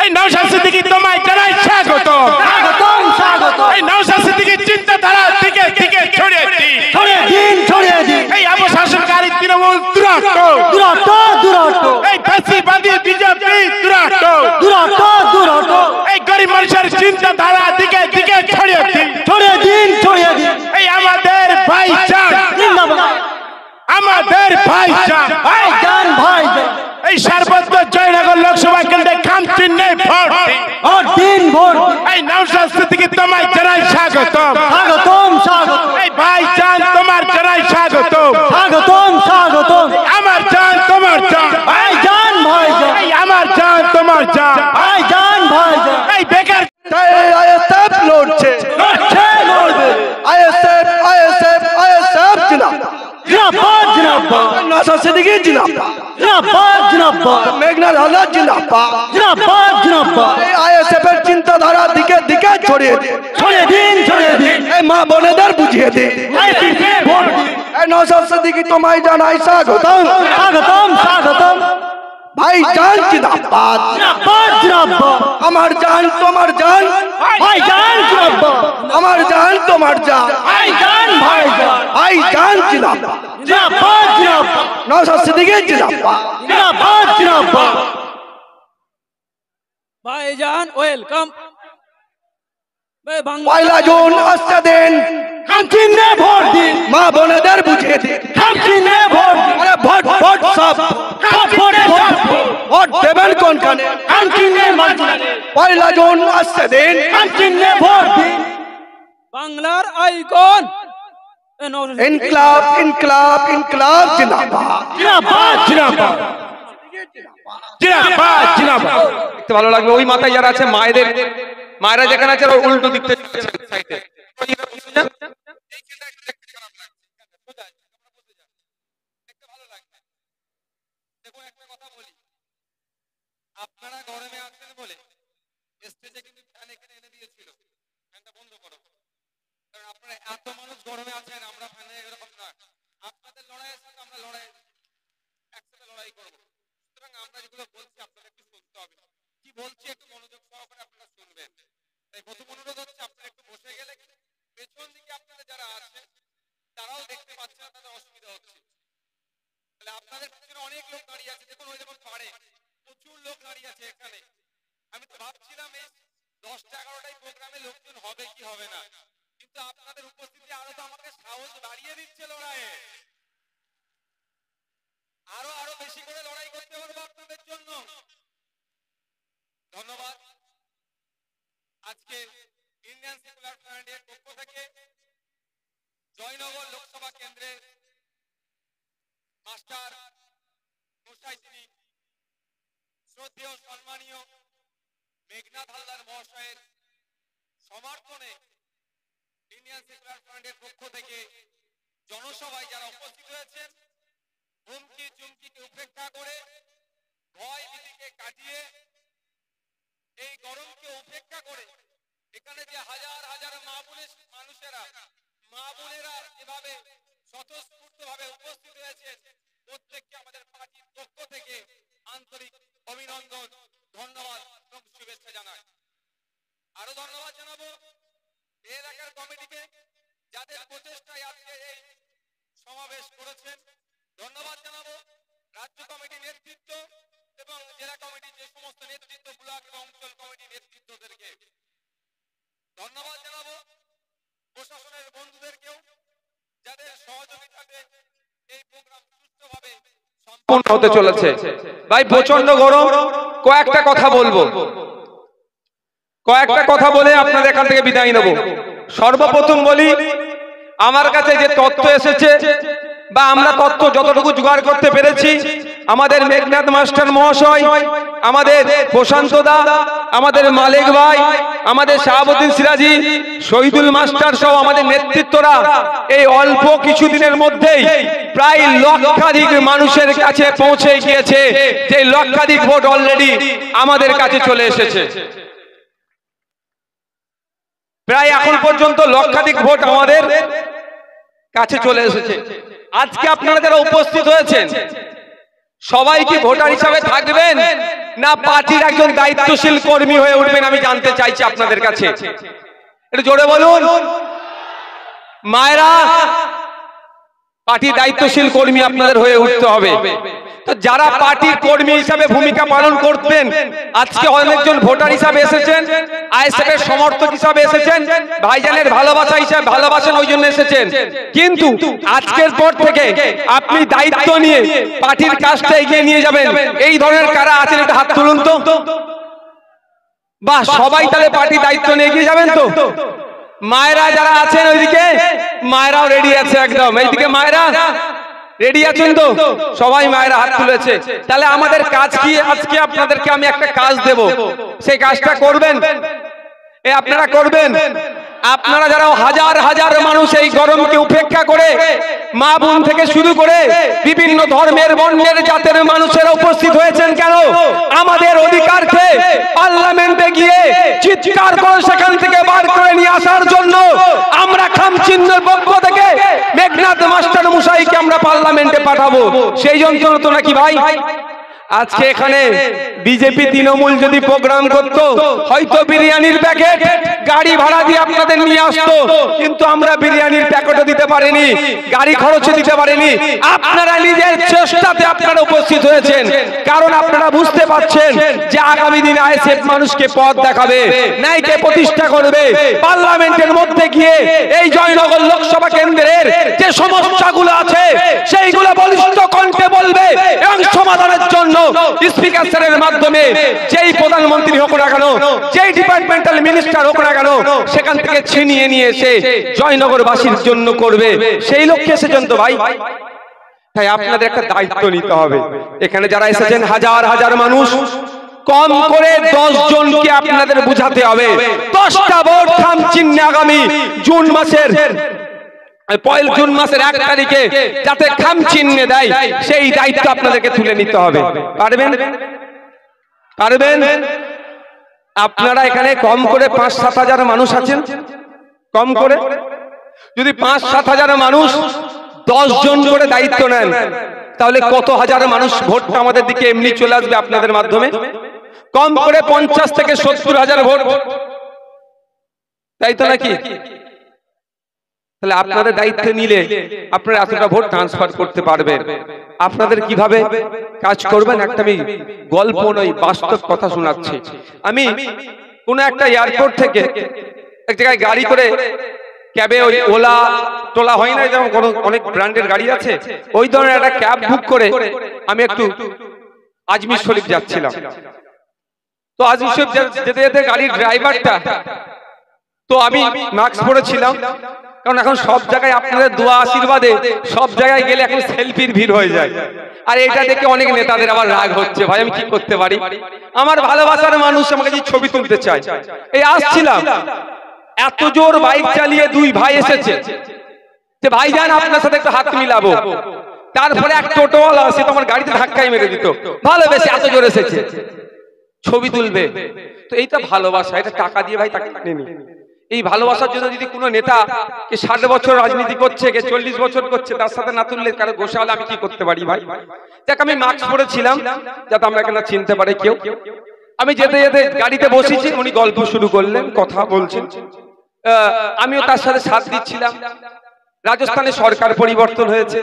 এই নওশাদ সিদ্দিকী তোমায় জানাই স্বাগত। স্বাগতম স্বাগতম। এই নওশাদ সিদ্দিকীর চিন্তাধারা দিকে দিকে ছড়িয়ে দিন, ছড়িয়ে দিন, ছড়িয়ে দিন। এই অপশাসনকারী তৃণমূল দুরাট দুরাট দুরাট, এই ফ্যাসিবাদী বিজেপি দুরাট দুরাট দুরাট। এই গরিব মানুষের চিন্তাধারা দিকে দিকে ছড়িয়ে দিন, ছড়িয়ে দিন, ছড়িয়ে দিন। এই আমাদের ভাইজান, জিন্দাবাদ আমাদের ভাইজান, ভাইজান ভাইজান। এই সর্বত্র জয়নগর লোকসভা কেন্দ্রে খাম চিহ্নে ভোট দিন। ভোট দিন, ভোট দিন। এই নওশাদ সিদ্দিকী তোমায় জানাই স্বাগতম। স্বাগতম স্বাগতম। এই ভাইজান তোমার জানাই স্বাগতম। স্বাগতম স্বাগতম। আমার জান তোমার জান, ভাইজান ভাইজান। এই আমার জান তোমার জান। ভাইজান ভাইজান। এই বেকার আইএসএফ লড়ছে, লড়ছে, লড়বে। আইএসএফ আইএসএফ আইএসএফ জিন্দাবাদ, জিন্দাবাদ জিন্দাবাদ। নওশাদ সিদ্দিকী জিন্দাবাদ, জিন্দাবাদ জিন্দাবাদ। মেঘনাদ হালদার জিন্দাবাদ। জিন্দাবাদ জিন্দাবাদ। এই আইএসএফ এর চিন্তাধারা দিকে দিকে ছড়িয়ে দিন, ছড়িয়ে দিন, ছড়িয়ে দিন। এই মা বোনেদের বুঝিয়ে দিন। আইএসএফ এ ভোট দিন। এই নওশাদ সিদ্দিকী তোমায় জানাই স্বাগতম। স্বাগতম স্বাগতম। ভাইজান জিন্দাবাদ, জিন্দাবাদ জিন্দাবাদ। আমার জান তোমার জান, ভাইজান জিন্দাবাদ। আমার জান তোমার জান, ভাইজান ভাইজান। ভাইজান জিন্দাবাদ, জিন্দাবাদ জিন্দাবাদ। নওশাদ সিদ্দিকী জিন্দাবাদ। জিন্দাবাদ জিন্দাবাদ। ভাইজান ওয়েলকাম। পয়লা জুন আসতে দিন, খাম চিহ্নে ভোট দিন। মা বোনেদের বুঝিয়ে দিন। খাম চিহ্নে ভোট দিন। আরে ভোট ভোট সব ভোট ভোট ভোট। ভোট দেবেন কোনখানে? খাম চিহ্নে মাঝখানে। পয়লা জুন আসতে দিন, খাম চিহ্নে ভোট দিন। বাংলার আইকন ইনকলাব ইনকলাব ইনকলাব জিন্দাবাদ। জিন্দাবাদ জিন্দাবাদ। জিন্দাবাদ জিন্দাবাদ। দেখতে ভালো লাগবে। ওই মাথায় যারা আছে মায়েদের, মায়েরা যেখানে আছে ওর উল্টো দিক থেকে সাইডে আপনারা গরমে আছেন বলে স্টেজে কিন্তু ফ্যান এখানে এনে দিয়েছিল, ফ্যানটা বন্ধ করো, কারণ আপনারা এত মানুষ গরমে আছেন, আমরা ফ্যানে এরকম না, আপনাদের লড়াইয়ের সাথে আমরা লড়াই একসাথে লড়াই করবো। সুতরাং আমরা যেগুলো বলছি আপনারা একটু শুনতে হবে, কি বলছি একটু মনোযোগ সহকারে আপনারা শুনবেন। তাই প্রথম অনুরোধ হচ্ছে আপনারা একটু বসে গেলে পেছন দিকে আপনারা যারা আছেন তারাও দেখতে পাচ্ছেন না, তাদের অসুবিধা হচ্ছে। তাহলে আপনাদের পিছনে অনেক লোক দাঁড়িয়ে আছে, দেখুন ওই যেমন পারে প্রচুর লোক দাঁড়িয়ে আছে এখানে। আমি তো ভাবছিলাম এই 10টা-11টাই প্রোগ্রামে লোকজন হবে কি হবে না, কিন্তু আপনাদের উপস্থিতি আরো তো আমাকে সাহস বাড়িয়ে দিচ্ছে লড়াইয়ে। আরো আরো বেশি করে লড়াই করতে পারবো আপনাদের জন্য। ধন্যবাদ। আজকে ইন্ডিয়ান সেকুলার ফ্রন্টের পক্ষ থেকে জয়নগর লোকসভা কেন্দ্রের মাস্টার মশাই তিনি শ্রদ্ধেয় সম্মানীয় মেঘনাদ হালদার মহাশয়ের সমর্থনে ইন্ডিয়ান সেকুলার ফ্রন্টের পক্ষ থেকে জনসভায় যারা উপস্থিত হয়েছেন, হুমকি চুমকিকে উপেক্ষা করে, ভয় ভীতিকে কাটিয়ে, এই গরমকে উপেক্ষা করে এখানে যে হাজার হাজার মা বোনেরা এভাবে স্বতঃস্ফূর্ত ভাবে উপস্থিত হয়েছেন, প্রত্যেককে আমাদের পার্টির পক্ষ থেকে আন্তরিক অভিনন্দন, ধন্যবাদ এবং শুভেচ্ছা জানাই। আরো ধন্যবাদ জানাবো এই এলাকার কমিটিকে, যাদের প্রচেষ্টায় আজকে এই সমাবেশ করেছেন। ধন্যবাদ জানাবো রাজ্য কমিটির নেতৃত্ব এবং জেলা কমিটির যে সমস্ত নেতৃত্ব, ব্লক এবং অঞ্চল কমিটির নেতৃত্বদেরকে। ধন্যবাদ জানাবো প্রশাসনের বন্ধুদেরকেও, যাদের সহযোগিতাতে এই প্রোগ্রাম সুষ্ঠুভাবে সম্পূর্ণ হতে চলেছে। ভাই প্রচন্ড গরম, কয়েকটা কথা বলবো, কয়েকটা কথা বলে আপনাদের এখান থেকে বিদায় নেব। সর্বপ্রথম বলি, আমার কাছে যে তথ্য এসেছে বা আমরা তথ্য যতটুকু জোগাড় করতে পেরেছি, আমাদের মেঘনাদ মাস্টার মহাশয়, আমাদের প্রশান্ত দা, আমাদের মালিক ভাই, আমাদের শাহাবুদ্দিন সিরাজি, শহীদুল মাস্টার সহ আমাদের নেতৃত্বরা এই অল্প কিছুদিনের মধ্যেই প্রায় লক্ষাধিক মানুষের কাছে পৌঁছে গিয়েছে, যে লক্ষাধিক ভোট অলরেডি আমাদের কাছে চলে এসেছে। প্রায় এখন পর্যন্ত লক্ষাধিক ভোট আমাদের কাছে চলে এসেছে। আজকে আপনারা যারা উপস্থিত হয়েছেন সবাই কি ভোটার হিসাবে থাকবেন না পার্টির একজন দায়িত্বশীল কর্মী হয়ে উঠবেন? আমি জানতে চাইছি আপনাদের কাছে, একটু জোরে বলুন। মায়েরা, পার্টির দায়িত্বশীল কর্মী আপনাদের হয়ে উঠতে হবে। তো যারা পার্টির কর্মী হিসাবে ভূমিকা পালন করতেন, আজকে অনেকজন ভোটার হিসাবে এসেছেন, আইএসএফ এর সমর্থক হিসাবে এসেছেন, ভাইজানের ভালোবাসা হিসাবে ভালোবাসেন, ওই জন্য এসেছেন। কিন্তু আজকের পর থেকে আপনি দায়িত্ব নিয়ে পার্টির কাজটা এগিয়ে নিয়ে যাবেন, এই ধরনের কারা আছেন একটু হাত তুলুন তো। বাহ, সবাই তাহলে পার্টির দায়িত্ব নিয়ে এগিয়ে যাবেন তো। মায়েরা যারা আছেন ওইদিকে, মায়েরাও রেডি আছে একদম। এইদিকে মায়েরা রেডি আছেন তো? সবাই মায়েরা হাত তুলেছে। তাহলে আমাদের কাজ কি? আজকে আপনাদেরকে আমি একটা কাজ দেব, সেই কাজটা করবেন। আপনারা করবেন। আপনারা যারা হাজার হাজার মানুষ এই গরমকে উপেক্ষা করে, মা বোন থেকে শুরু করে বিভিন্ন ধর্মের বর্ণের জাতের মানুষেরা উপস্থিত হয়েছেন কেন? আমাদের অধিকারকে পার্লামেন্টে গিয়ে চিৎকার করে সেখান থেকে বার করে নিয়ে আসার জন্য আমরা খামচিহ্নের পক্ষ থেকে মেঘনাদ মাস্টার মশাইকে আমরা পার্লামেন্টে পাঠাবো। সেই যন্ত্রণা তো নাকি ভাই? আজকে এখানে বিজেপি তৃণমূল যদি প্রোগ্রাম করতো, হয়তো বিরিয়ানির প্যাকেট গাড়ি ভাড়া দিয়ে আপনাদের নিয়ে আসতো, কিন্তু আমরা বিরিয়ানির প্যাকেটও দিতে পারিনি, গাড়ি খরচও দিতে পারিনি। আপনারা নিজের চেষ্টাতে আপনারা উপস্থিত হয়েছেন, কারণ আপনারা বুঝতে পারছেন যে আগামী দিনে আইএসএফ মানুষকে পথ দেখাবে, ন্যায়কে প্রতিষ্ঠা করবে। পার্লামেন্টের মধ্যে গিয়ে এই জয়নগর লোকসভা কেন্দ্রের যে সমস্যাগুলো আছে সেইগুলো বলিষ্ঠ কণ্ঠে বলবে এবং সমাধানের জন্য স্পিকার স্যারের মাধ্যমে যেই প্রধানমন্ত্রী হোক না কেন, যেই ডিপার্টমেন্টাল মিনিস্টার হোক না কেন, সেখান থেকে ছিনিয়ে নিয়ে এসে জয়নগরবাসীর জন্য করবে। সেই লক্ষ্যে এসেছেন তো ভাই। তাই আপনাদের একটা দায়িত্ব নিতে হবে। এখানে যারা এসেছেন হাজার হাজার মানুষ, কম করে 10 জনকে আপনাদের বুঝাতে হবে। 10টা ভোট খামচিহ্নে আগামী জুন মাসের 1 তারিখে যাতে খামচিহ্নে দেয়, সেই দায়িত্ব আপনাদেরকে তুলে নিতে হবে। পারবেন? পারবেন? আপনারা এখানে কম করে 5-7 হাজার মানুষ আছেন। কম করে যদি 5-7 হাজার মানুষ 10 জন করে দায়িত্ব নেন, তাহলে কত হাজার মানুষ ভোটটা আমাদের দিকে এমনি চলে আসবে আপনাদের মাধ্যমে। কম করে 50 থেকে 70 হাজার ভোট, তাই তো নাকি? তাহলে আপনাদের দায়িত্ব নিলে আপনারা এতটা ভোট ট্রান্সফার করতে পারবেন। আপনাদের কিভাবে কাজ করবেন একটা আমি গল্প নয়, বাস্তব কথা শোনাচ্ছি। আমি কোন একটা এয়ারপোর্ট থেকে এক জায়গায় গাড়ি করে, ক্যাবে ওই ওলা টোলা হয় না, যেমন অনেক ব্র্যান্ডের গাড়ি আছে, ওই ধরনের একটা ক্যাব বুক করে আমি একটু আজমির শরীফ যাচ্ছিলাম। তো আজমির শরীফ যেতে যেতে গাড়ির ড্রাইভারটা, তো আমি মাস্ক পরেছিলাম, কারণ এখন সব জায়গায় আপনাদের দোয়া আশীর্বাদে সব জায়গায় গেলে এখন সেলফির ভিড় হয়ে যায়। আর এটা দেখে অনেক নেতাদের আবার রাগ হচ্ছে, ভাই আমি কি করতে পারি? আমার ভালোবাসার মানুষ আমাকে যে ছবি তুলতে চায়। এই আসছিলাম, এত জোর বাইক চালিয়ে 2 ভাই এসেছে যে ভাইজান আপনার সাথে একটু হাত মিলাবো। তারপরে এক টোটোওয়ালা সে তো আমার গাড়িতে ধাক্কাই মেরে দিত, ভালোবেসে এত জোর এসেছে ছবি তুলবে। তো এইটা ভালোবাসা, এটা টাকা দিয়ে ভাই তাকে নেনি। এই ভালোবাসার জন্য যদি কোনো নেতা কে 60 বছর রাজনীতি করছে, কে 40 বছর করছে, তার সাথে না তুললে কারো গোসা হলে আমি কি করতে পারি ভাই? দেখ আমি মাস্ক পরেছিলাম যাতে আমাকে না চিনতে পারে কেউ। আমি যেতে যেতে গাড়িতে বসেছি, উনি গল্প শুরু করলেন, কথা বলছেন, আমিও তার সাথে সাথ দিচ্ছিলাম। রাজস্থানে সরকার পরিবর্তন হয়েছে,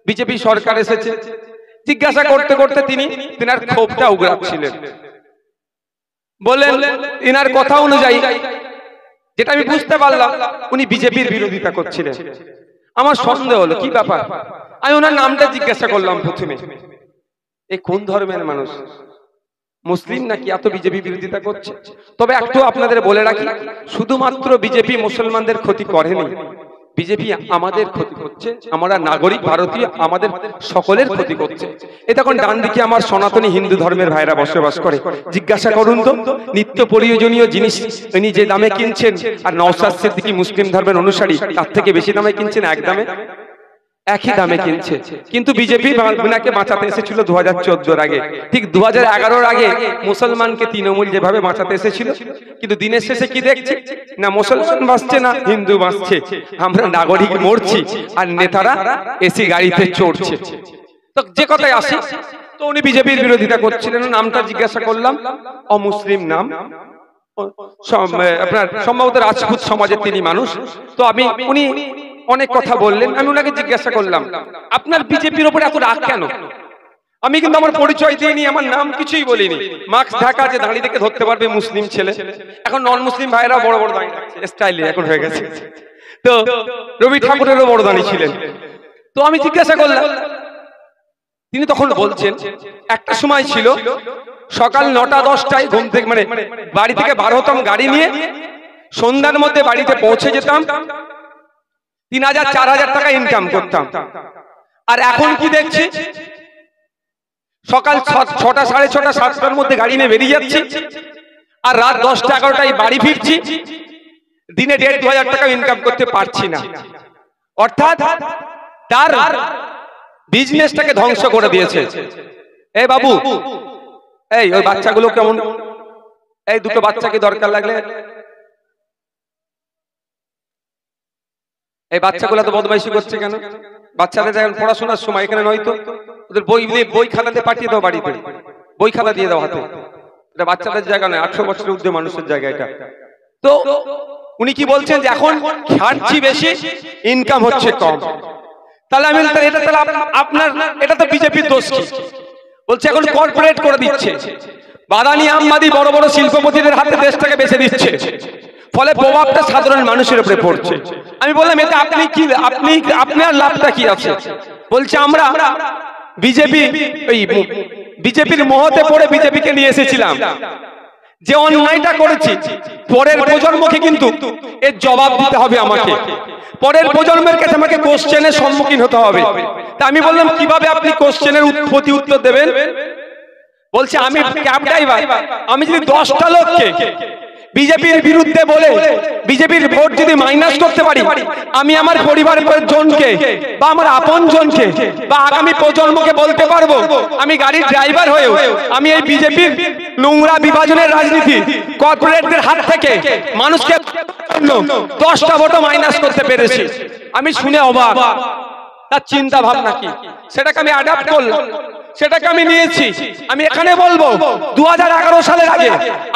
বিজেপি সরকার এসেছে। জিজ্ঞাসা করতে করতে তিনার ক্ষোভটা উগড়াচ্ছিলেন। বললেন ইনার কথা অনুযায়ী, যেটা আমি বুঝতে পারলাম, উনি বিজেপির বিরোধিতা করছিলেন। আমার সন্দেহ হলো কি ব্যাপার। আমি ওনার নামটা জিজ্ঞাসা করলাম প্রথমে, এই কোন ধর্মের মানুষ, মুসলিম নাকি এত বিজেপি বিরোধিতা করছে? তবে একটু আপনাদের বলে রাখি, শুধুমাত্র বিজেপি মুসলমানদের ক্ষতি করেনি, বিজেপি আমাদের ক্ষতি করছে। আমরা নাগরিক ভারতীয়, আমাদের সকলের ক্ষতি করছে। এই তখন ডান দিকে আমার সনাতনী হিন্দু ধর্মের ভাইরা বসবাস করে। জিজ্ঞাসা করুন তো, নিত্য প্রয়োজনীয় জিনিস উনি যে দামে কিনছেন, আর নওশাদ সিদ্দিকী মুসলিম ধর্মের অনুসারী তার থেকে বেশি দামে কিনছেন, এক দামে, একই দামে কিনছে। কিন্তু বিজেপি ওনাকে বাঁচাতে এসেছিল 2014 আগে, ঠিক 2011 আগে মুসলমানকে তৃণমূল যেভাবে বাঁচাতে এসেছিল। কিন্তু দিনের শেষে কি দেখছি, না মুসলমান বাঁচছে না হিন্দু বাঁচছে, আমরা নাগরিক মরছি, আর নেতারা এসি গাড়িতে চড়ছে। তো যে কথায় আসি, তো উনি বিজেপির বিরোধিতা করছিলেন, নামটা জিজ্ঞাসা করলাম, অমুসলিম নাম, আপনার সম্ভবত রাজপুত সমাজের তিনি মানুষ। তো উনি অনেক কথা বললেন, আমি ওনাকে জিজ্ঞাসা করলাম আপনার বিজেপির উপর এত রাগ কেন? আমি কিন্তু আমার পরিচয় দিইনি, আমার নাম কিছুই বলিনি, মাস্ক ঢাকা, যে দাঁড়িয়ে দেখে ধরতে পারবে মুসলিম ছেলে। এখন নন মুসলিম ভাইরা বড় বড় দাঁড়িয়ে স্টাইলে এখন হয়ে গেছে। তো রবি ঠাকুরেরও বড় দাঁড়িয়ে ছিলেন। তো আমি জিজ্ঞাসা করলাম, তিনি তখন বলছেন একটা সময় ছিল সকাল 9টা-10টায় ঘুম থেকে মানে বাড়ি থেকে বার হতাম গাড়ি নিয়ে, সন্ধ্যার মধ্যে বাড়িতে পৌঁছে যেতাম, 3000-4000 টাকা ইনকাম করতাম। আর এখন কি দেখছি, সকাল 6টা, 6:30, 7টার মধ্যে গাড়ি নিয়ে বেরিয়ে যাচ্ছি, আর রাত 10টা-11টায় বাড়ি ফিরছি, দিনে 1500-2000 টাকা ইনকাম করতে পারছি না। অর্থাৎ তার বিজনেসটাকে ধ্বংস করে দিয়েছে। এই বাবু, এই ওই বাচ্চাগুলো কেমন, এই দুটো বাচ্চাকে দরকার লাগলে, এই বাচ্চাগুলো তো বদমাইশি করছে কেন? বাচ্চাদের এখন পড়াশোনার সময় এখানে নয়তো, ওদের বই খাতাতে পাঠিয়ে দাও, বাড়িতে বই খাতা দিয়ে দাও হাতে। এটা বাচ্চাদের জায়গা নয়, 18 বছরের ঊর্ধ্বে মানুষের জায়গা এটা। তো উনি কি বলছেন যে এখন খাটছি বেশি, ইনকাম হচ্ছে কম। তাহলে আমি এটা তাহলে আপনার এটা তো বিজেপির দোষ কি? বলছে এখন কর্পোরেট করে দিচ্ছে, বাদানি আম্বানি বড় বড় শিল্পপতিদের হাতে দেশটাকে বেচে দিচ্ছে, ফলে প্রভাবটা সাধারণ মানুষের উপরে পড়ছে। আমি বললাম এতে আপনি কি, আপনার লাভটা কি আছে? বলছে আমরা বিজেপির মোহতে পড়ে বিজেপিকে নিয়ে এসেছিলাম, যে অন্যায়টা করেছি পরের প্রজন্মকে কিন্তু এর জবাব দিতে হবে আমাকে, পরের প্রজন্মের কাছে আমাকে কোশ্চেনের সম্মুখীন হতে হবে। তা আমি বললাম কিভাবে আপনি কোশ্চেনের প্রতি উত্তর দেবেন? বলছে আমি ক্যাব ড্রাইভার, আমি যদি 10টা লোককে বিজেপির বিরুদ্ধে বলে বিজেপির ভোট যদি মাইনাস করতে পারি, আমি আমার পরিবারের জনকে বা আমার আপন জনকে বা আগামী প্রজন্মকে বলতে পারবো আমি গাড়ির ড্রাইভার হয়েও আমি এই বিজেপির নোংরা বিভাজনের রাজনীতি, কর্পোরেটদের হাত থেকে মানুষকে 10টা ভোটও মাইনাস করতে পেরেছি। আমি শুনে অবাক, তার চিন্তা ভাবনা কি, সেটাকে আমি অ্যাডাপ্ট করলাম, সেটাকে আমি নিয়েছি। আমি এখানে বলবো 2011 সালের আগে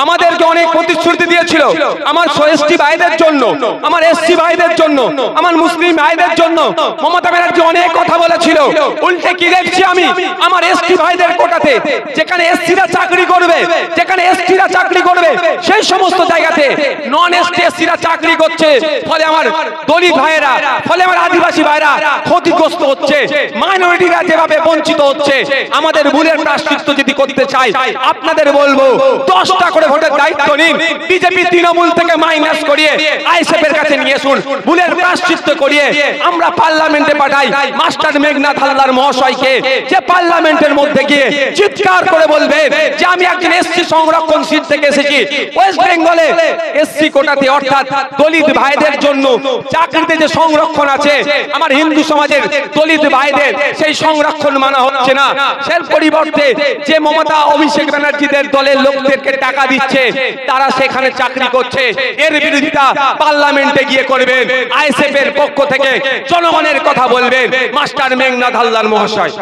আমাদেরকে অনেক প্রতিশ্রুতি দিয়েছিল, আমার এসটি ভাইদের জন্য, আমার এসসি ভাইদের জন্য, আমার মুসলিম ভাইদের জন্য মমতা ব্যানার্জি অনেক কথা বলেছিল। উল্টে কি দেখছি আমি, আমার এসটি ভাইদের কোটাতে যেখানে এসসিরা চাকরি করবে, যেখানে এসটিরা চাকরি করবে, সেই সমস্ত জায়গাতে নন এসটি এসসিরা চাকরি করছে, ফলে আমার দলিত ভাইয়েরা, ফলে আমার আদিবাসী ভাইয়েরা ক্ষতিগ্রস্ত হচ্ছে, মাইনরিটিরা যেভাবে বঞ্চিত হচ্ছে। আমাদের ভুলের প্রায়শ্চিত্ত যদি করতে চাই, আপনাদের বলবো 10টা করে ভোটের দায়িত্ব নিন, বিজেপি তৃণমূল থেকে মাইনাস করিয়ে আইএসএফ এর কাছে নিয়ে আসুন, ভুলের প্রায়শ্চিত্ত করিয়ে আমরা পার্লামেন্টে পাঠাই মাস্টার মেঘনাথ হালদার মহাশয়কে, যে পার্লামেন্টের মধ্যে গিয়ে চিৎকার করে বলবে যে আমি একজন এসসি সংরক্ষণ সিট থেকে এসেছি, ওয়েস্ট বেঙ্গলে এসসি কোটাতে অর্থাৎ দলিত ভাইদের জন্য চাকরিতে যে সংরক্ষণ আছে, আমার হিন্দু সমাজের দলিত ভাইদের সেই সংরক্ষণ মানা হচ্ছে না। এর পরিবর্তে যে মমতা অভিষেক ব্যানার্জিদের দলের লোকদেরকে টাকা দিচ্ছে, তারা সেখানে চাকরি করছে, এর বিরোধিতা পার্লামেন্টে গিয়ে করবেন, আইএসএফ এর পক্ষ থেকে জনগণের কথা বলবেন মাস্টার মেঘনাথ হালদার মহাশয়।